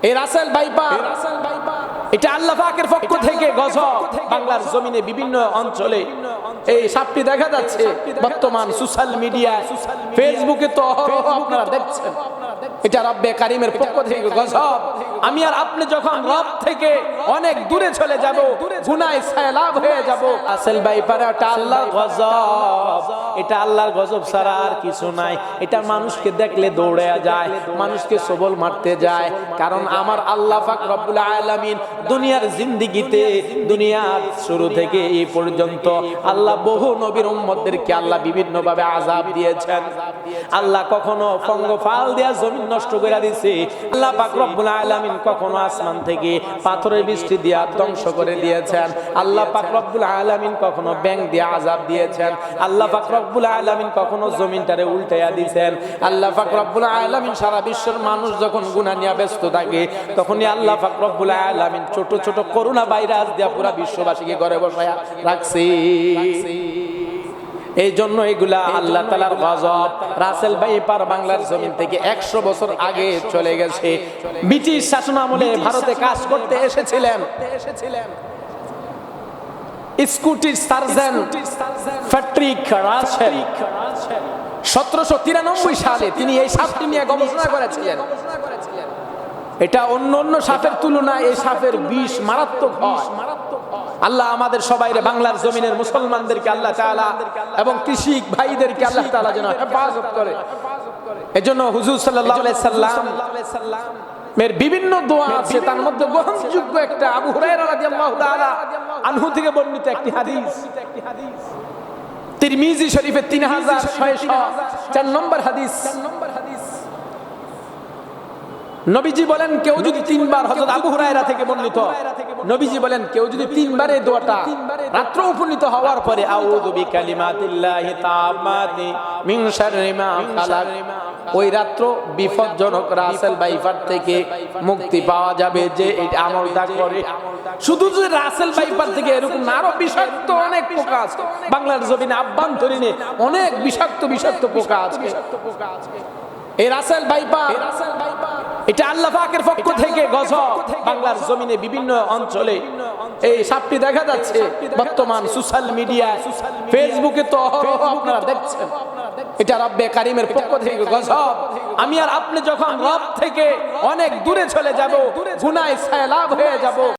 এই Russell viper এটা আল্লাহ পাকের পক্ষ থেকে গজব। বাংলার জমিনে বিভিন্ন অঞ্চলে এই সাপটি দেখা যাচ্ছে বর্তমান সোশ্যাল মিডিয়ায়, ফেসবুকে তো আপনারা দেখছেন। এটা রব্বে কারিমের পক্ষ থেকে গজব। আমি আর আপনি যখন রব থেকে অনেক দূরে চলে যাব, গুনাহে সয়লাব হয়ে যাব। রাসেল ভাইপার এটা আল্লাহর গজব। এটা আল্লাহর গজব ছাড়া আর কিছু নাই। এটা মানুষকে দেখলে দৌড়ে যায়, মানুষকে সবল মারতে যায়। কারণ আমার আল্লাহ পাক রব্বুল আলামিন দুনিয়ার জিন্দেগিতে, দুনিয়ার শুরু থেকে এই পর্যন্ত আল্লাহ বহু নবীর উম্মতদেরকে আল্লাহ বিভিন্ন ভাবে আযাব দিয়েছেন। আল্লাহ কখনো পঙ্গপাল দেয়া জমিন নষ্ট করে দিয়েছে। আল্লাহ পাক রব্বুল আলামিন কখনো আসমান থেকে পাথরের বৃষ্টি দিয়া ধ্বংস করে দিয়েছেন। আল্লাহ পাক রব্বুল আলামিন কখনো ব্যাঙ দিয়ে আযাব দিয়েছেন। আল্লাহ পাক রব্বুল আলামিন কখনো জমিনটারে উল্টাইয়া দিয়েছেন। আল্লাহ পাক রব্বুল আলামিন সারা বিশ্বের মানুষ যখন গুনাহ নিয়ে ব্যস্ত থাকে, তখনই আল্লাহ পাক রব্বুল আলামিন ছোট ছোট করোনা ভাইরাস দিয়া পুরা বিশ্ববাসীকে ঘরে বসায়া রাখছে। এই জন্য এগুলা আল্লাহ তাআলার গজব। রাসেল ভাইপার বাংলার জমিন থেকে 100 বছর আগে চলে গেছে। ব্রিটিশ শাসন আমলে ভারতে কাজ করতে এসেছিলেন স্কটিশ সার্জন প্যাট্রিক রাসেল। 1793 সালে তিনি এই সাপটি নিয়ে গবেষণা করেছিলেন। এটা অন্য অন্য সাপের তুলনায় এই সাপের বিষ মারাত্মক হয়। আল্লাহ আমাদের সবাইরে, বাংলার জমিনের মুসলমানদেরকে আল্লাহ তাআলা এবং কৃষিক ভাইদেরকে আল্লাহ তাআলা যেন হেফাজত করে। এজন্য হুজুর সাল্লাল্লাহু আলাইহি সাল্লাম এর বিভিন্ন দোয়া আছে, তার মধ্যে গ্রহণযোগ্য একটা আবু হুরায়রা রাদিয়াল্লাহু তাআলা আনহু থেকে বর্ণিত একটি হাদিস, তিরমিজি শরীফের 3604 নম্বর হাদিস। নবীজি বলেন কেউ যদি তিনবার, হযরত আবু হুরায়রা থেকে বর্ণিত, নবীজি বলেন কেউ যদি তিনবার এই দোয়াটা রাত্র উপনীত হওয়ার পরে আউযু বিকালিমাতিল্লাহি তাম্মাতি মিন শাররি মা খালাক, ওই রাত্র বিপজ্জনক রাসেল ভাইপার থেকে মুক্তি পাওয়া যাবে যে এই আমলটা করে। শুধু যে রাসেল ভাইপার থেকে এরকম আরো বিষাক্ত অনেক পোকা আছে বাংলার জমিনে, আভ্যন্তরীণে অনেক বিষাক্ত বিষাক্ত পোকা আছে। এই রাসেল ভাইপার এটা আল্লাহ পাকের পক্ষ থেকে গজব। বাংলার জমিনে বিভিন্ন অঞ্চলে এই সাপটি দেখা যাচ্ছে বর্তমান সোশ্যাল মিডিয়ায়, ফেসবুকে তো আপনারা দেখছেন। এটা রব্বে কারিমের পক্ষ থেকে গজব। আমি আর আপনি যখন রব থেকে অনেক দূরে চলে যাব, গুনাহে সয়লাব হয়ে যাব।